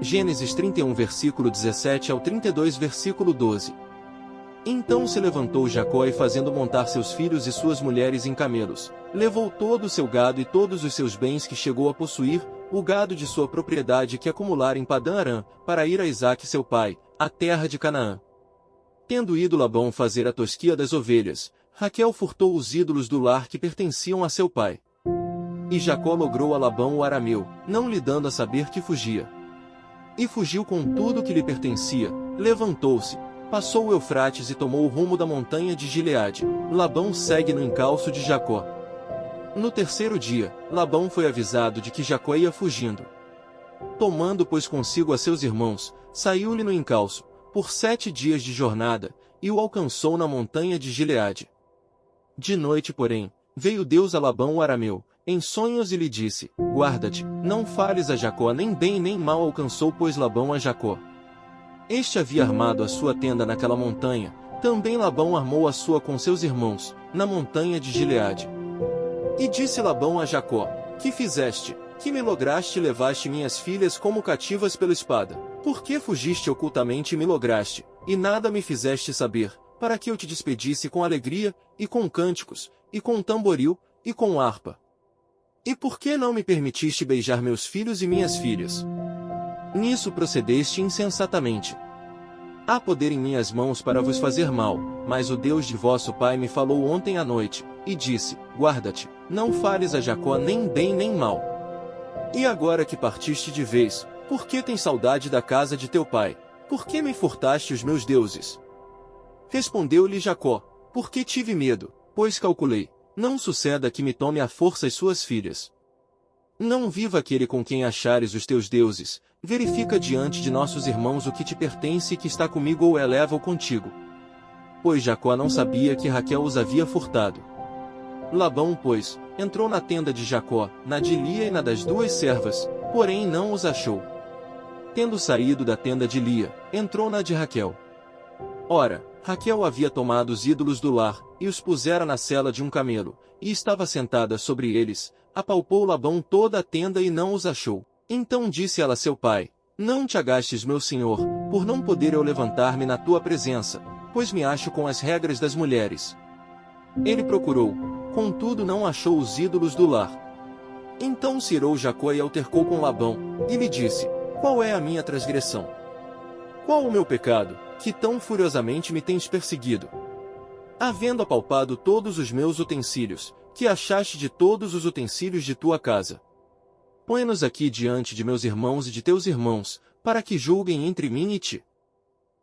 Gênesis 31 versículo 17 ao 32 versículo 12. Então se levantou Jacó e fazendo montar seus filhos e suas mulheres em camelos, levou todo o seu gado e todos os seus bens que chegou a possuir, o gado de sua propriedade que acumulara em Padã-Arã, para ir a Isaque seu pai, à terra de Canaã. Tendo ido Labão fazer a tosquia das ovelhas, Raquel furtou os ídolos do lar que pertenciam a seu pai. E Jacó logrou a Labão o arameu, não lhe dando a saber que fugia. E fugiu com tudo que lhe pertencia, levantou-se, passou o Eufrates e tomou o rumo da montanha de Gileade. Labão segue no encalço de Jacó. No terceiro dia, Labão foi avisado de que Jacó ia fugindo. Tomando pois consigo a seus irmãos, saiu-lhe no encalço, por 7 dias de jornada, e o alcançou na montanha de Gileade. De noite, porém, veio Deus a Labão o arameu, em sonhos e lhe disse: guarda-te, não fales a Jacó nem bem nem mal. Alcançou pois Labão a Jacó. Este havia armado a sua tenda naquela montanha, também Labão armou a sua com seus irmãos, na montanha de Gileade. E disse Labão a Jacó: que fizeste? Que me lograste e levaste minhas filhas como cativas pela espada? Por que fugiste ocultamente e me lograste, e nada me fizeste saber, para que eu te despedisse com alegria, e com cânticos, e com tamboril, e com harpa? E por que não me permitiste beijar meus filhos e minhas filhas? Nisso procedeste insensatamente. Há poder em minhas mãos para vos fazer mal, mas o Deus de vosso pai me falou ontem à noite, e disse: guarda-te, não fales a Jacó nem bem nem mal. E agora que partiste de vez, por que tens saudade da casa de teu pai? Por que me furtaste os meus deuses? Respondeu-lhe Jacó: porque tive medo, pois calculei, não suceda que me tome à força as suas filhas. Não viva aquele com quem achares os teus deuses, verifica diante de nossos irmãos o que te pertence e que está comigo ou leva-o contigo. Pois Jacó não sabia que Raquel os havia furtado. Labão, pois, entrou na tenda de Jacó, na de Lia e na das 2 servas, porém não os achou. Tendo saído da tenda de Lia, entrou na de Raquel. Ora, Raquel havia tomado os ídolos do lar, e os pusera na sela de um camelo, e estava sentada sobre eles. Apalpou Labão toda a tenda e não os achou. Então disse ela a seu pai: não te agastes, meu senhor, por não poder eu levantar-me na tua presença, pois me acho com as regras das mulheres. Ele procurou, contudo não achou os ídolos do lar. Então se irou Jacó e altercou com Labão, e lhe disse: qual é a minha transgressão? Qual o meu pecado, que tão furiosamente me tens perseguido? Havendo apalpado todos os meus utensílios, que achaste de todos os utensílios de tua casa? Põe-nos aqui diante de meus irmãos e de teus irmãos, para que julguem entre mim e ti.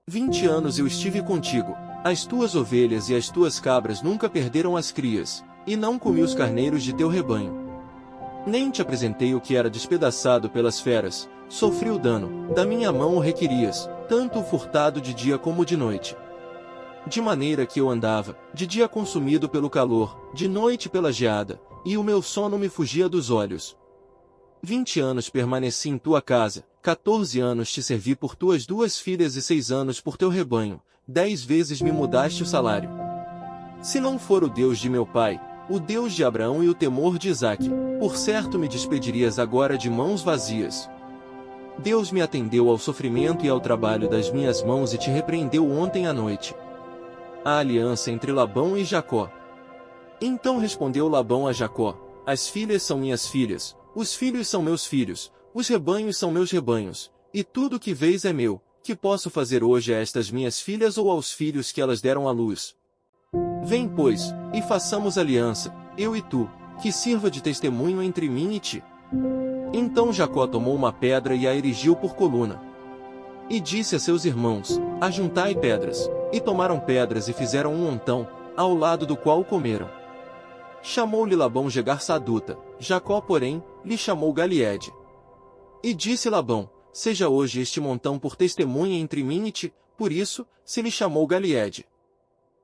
20 anos eu estive contigo, as tuas ovelhas e as tuas cabras nunca perderam as crias, e não comi os carneiros de teu rebanho. Nem te apresentei o que era despedaçado pelas feras, sofri o dano, da minha mão o requerias, tanto o furtado de dia como de noite. De maneira que eu andava, de dia consumido pelo calor, de noite pela geada, e o meu sono me fugia dos olhos. 20 anos permaneci em tua casa, 14 anos te servi por tuas 2 filhas e 6 anos por teu rebanho, 10 vezes me mudaste o salário. Se não for o Deus de meu pai, o Deus de Abraão e o temor de Isaque, por certo me despedirias agora de mãos vazias. Deus me atendeu ao sofrimento e ao trabalho das minhas mãos e te repreendeu ontem à noite. A aliança entre Labão e Jacó. Então respondeu Labão a Jacó: as filhas são minhas filhas, os filhos são meus filhos, os rebanhos são meus rebanhos, e tudo o que vês é meu. Que posso fazer hoje a estas minhas filhas ou aos filhos que elas deram à luz? Vem, pois, e façamos aliança, eu e tu, que sirva de testemunho entre mim e ti. Então Jacó tomou uma pedra e a erigiu por coluna. E disse a seus irmãos: ajuntai pedras. E tomaram pedras e fizeram um montão, ao lado do qual comeram. Chamou-lhe Labão Jegar-Saduta, Jacó, porém, lhe chamou Galiede. E disse Labão: seja hoje este montão por testemunha entre mim e ti, por isso, se lhe chamou Galiede.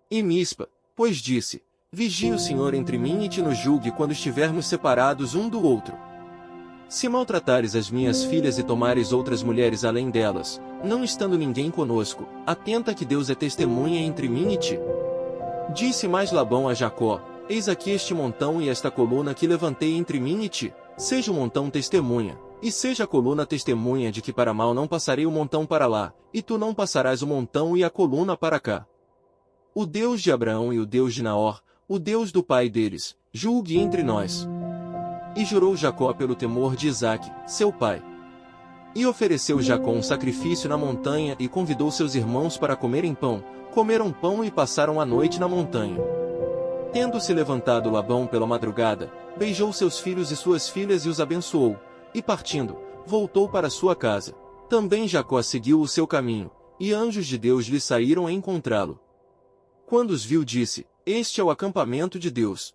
E Mispa, pois disse: vigie o Senhor entre mim e ti nos julgue quando estivermos separados um do outro. Se maltratares as minhas filhas e tomares outras mulheres além delas, não estando ninguém conosco, atenta que Deus é testemunha entre mim e ti. Disse mais Labão a Jacó: eis aqui este montão e esta coluna que levantei entre mim e ti, seja o montão testemunha, E seja a coluna testemunha de que para mal não passarei o montão para lá, e tu não passarás o montão e a coluna para cá. O Deus de Abraão e o Deus de Naor, o Deus do pai deles, julgue entre nós. E jurou Jacó pelo temor de Isaque, seu pai. E ofereceu Jacó um sacrifício na montanha e convidou seus irmãos para comerem pão. Comeram pão e passaram a noite na montanha. Tendo-se levantado Labão pela madrugada, beijou seus filhos e suas filhas e os abençoou, e partindo, voltou para sua casa. Também Jacó seguiu o seu caminho, e anjos de Deus lhe saíram a encontrá-lo. Quando os viu, disse: Este é o acampamento de Deus.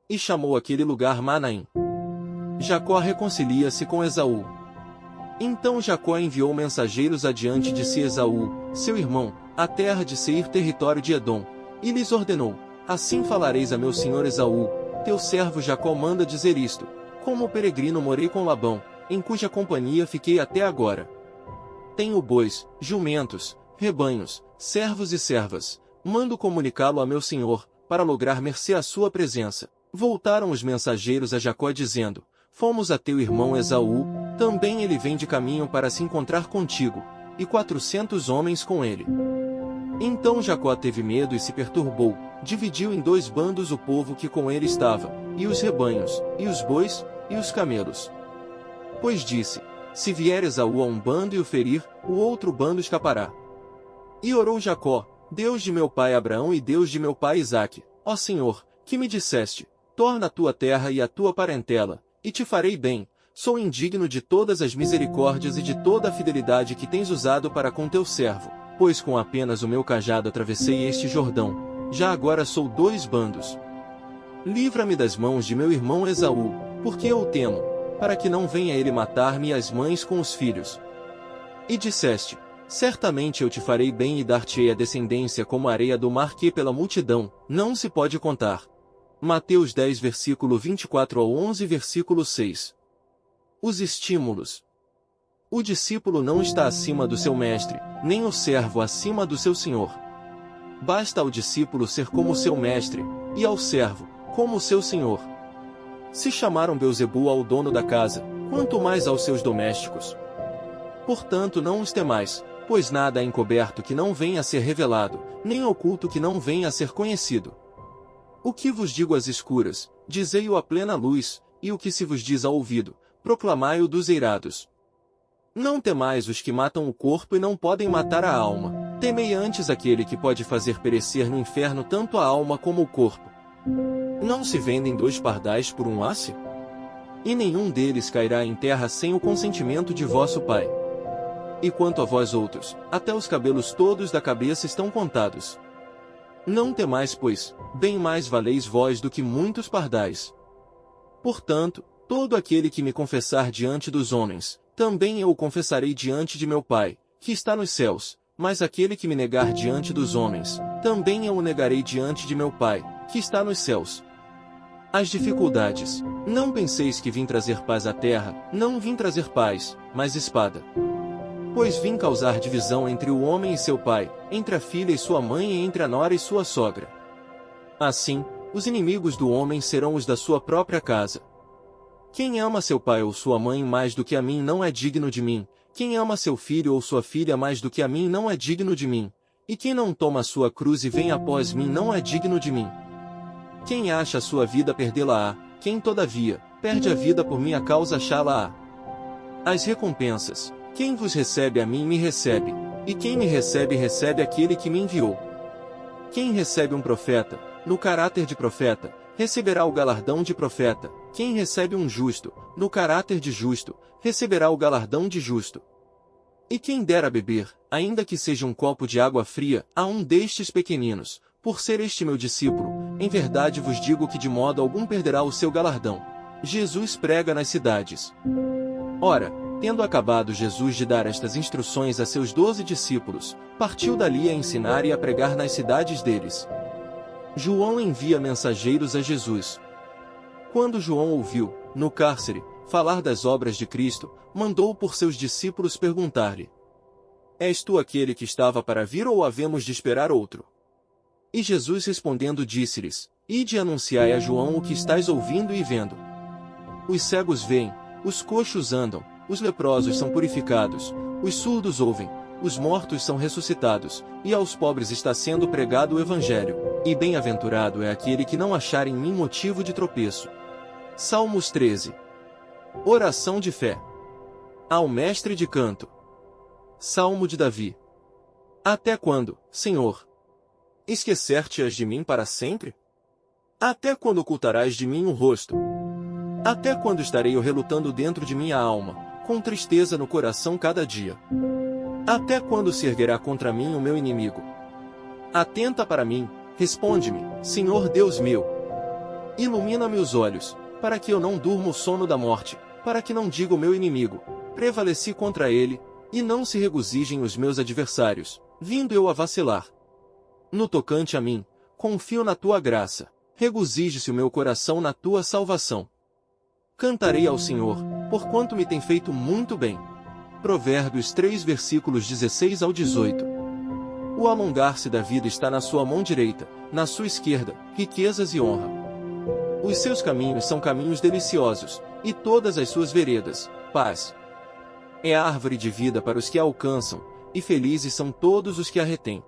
E chamou aquele lugar Manaim. Jacó reconcilia-se com Esaú. Então Jacó enviou mensageiros adiante de si Esaú, seu irmão, à terra de Seir, território de Edom, e lhes ordenou: Assim falareis a meu senhor Esaú, teu servo Jacó manda dizer isto: Como peregrino morei com Labão, em cuja companhia fiquei até agora. Tenho bois, jumentos, rebanhos, servos e servas. Mando comunicá-lo a meu senhor, para lograr mercê à sua presença. Voltaram os mensageiros a Jacó dizendo: Fomos a teu irmão Esaú, também ele vem de caminho para se encontrar contigo, e 400 homens com ele. Então Jacó teve medo e se perturbou, dividiu em 2 bandos o povo que com ele estava, e os rebanhos, e os bois, e os camelos. Pois disse: Se vier Esaú a um bando e o ferir, o outro bando escapará. E orou Jacó: Deus de meu pai Abraão e Deus de meu pai Isaque, ó Senhor, que me disseste: Torna a tua terra e a tua parentela, e te farei bem. Sou indigno de todas as misericórdias e de toda a fidelidade que tens usado para com teu servo, pois com apenas o meu cajado atravessei este Jordão. Já agora sou 2 bandos. Livra-me das mãos de meu irmão Esaú, porque eu o temo, para que não venha ele matar-me e as mães com os filhos. E disseste: Certamente eu te farei bem e dar-te-ei a descendência como a areia do mar que pela multidão não se pode contar. Mateus 10 versículo 24 ao 11 versículo 6. Os estímulos. O discípulo não está acima do seu mestre, nem o servo acima do seu senhor. Basta ao discípulo ser como o seu mestre, e ao servo, como o seu senhor. Se chamaram Beelzebu ao dono da casa, quanto mais aos seus domésticos. Portanto não os temais, pois nada é encoberto que não venha a ser revelado, nem oculto que não venha a ser conhecido. O que vos digo às escuras, dizei-o à plena luz, e o que se vos diz ao ouvido, proclamai-o dos eirados. Não temais os que matam o corpo e não podem matar a alma, temei antes aquele que pode fazer perecer no inferno tanto a alma como o corpo. Não se vendem 2 pardais por um asse? E nenhum deles cairá em terra sem o consentimento de vosso Pai. E quanto a vós outros, até os cabelos todos da cabeça estão contados. Não temais, pois, bem mais valeis vós do que muitos pardais. Portanto, todo aquele que me confessar diante dos homens, também eu o confessarei diante de meu Pai, que está nos céus, mas aquele que me negar diante dos homens, também eu o negarei diante de meu Pai, que está nos céus. As dificuldades. Não penseis que vim trazer paz à terra, não vim trazer paz, mas espada. Pois vim causar divisão entre o homem e seu pai, entre a filha e sua mãe e entre a nora e sua sogra. Assim, os inimigos do homem serão os da sua própria casa. Quem ama seu pai ou sua mãe mais do que a mim não é digno de mim, quem ama seu filho ou sua filha mais do que a mim não é digno de mim, e quem não toma a sua cruz e vem após mim não é digno de mim. Quem acha a sua vida perdê-la-á, quem todavia, perde a vida por minha causa achá-la-á. As recompensas. Quem vos recebe a mim me recebe, e quem me recebe recebe aquele que me enviou. Quem recebe um profeta, no caráter de profeta, receberá o galardão de profeta. Quem recebe um justo, no caráter de justo, receberá o galardão de justo. E quem der a beber, ainda que seja um copo de água fria, a um destes pequeninos, por ser este meu discípulo, em verdade vos digo que de modo algum perderá o seu galardão. Jesus prega nas cidades. Ora, tendo acabado Jesus de dar estas instruções a seus 12 discípulos, partiu dali a ensinar e a pregar nas cidades deles. João envia mensageiros a Jesus. Quando João ouviu, no cárcere, falar das obras de Cristo, mandou por seus discípulos perguntar-lhe: És tu aquele que estava para vir ou havemos de esperar outro? E Jesus respondendo disse-lhes: Ide e anunciai a João o que estáis ouvindo e vendo. Os cegos veem, Os coxos andam, os leprosos são purificados, os surdos ouvem, os mortos são ressuscitados, e aos pobres está sendo pregado o Evangelho, e bem-aventurado é aquele que não achar em mim motivo de tropeço. Salmos 13. Oração de fé. Ao mestre de canto. Salmo de Davi. Até quando, Senhor? Esquecer-te-ás de mim para sempre? Até quando ocultarás de mim o rosto? Até quando estarei eu relutando dentro de minha alma, com tristeza no coração cada dia? Até quando se erguerá contra mim o meu inimigo? Atenta para mim, responde-me, Senhor Deus meu. Ilumina-me os olhos, para que eu não durma o sono da morte, para que não diga o meu inimigo, prevaleci contra ele, e não se regozijem os meus adversários, vindo eu a vacilar. No tocante a mim, confio na tua graça, regozije-se o meu coração na tua salvação. Cantarei ao Senhor, porquanto me tem feito muito bem. Provérbios 3 versículos 16 ao 18. O alongar-se da vida está na sua mão direita, na sua esquerda, riquezas e honra. Os seus caminhos são caminhos deliciosos, e todas as suas veredas, paz. É a árvore de vida para os que a alcançam, e felizes são todos os que a retêm.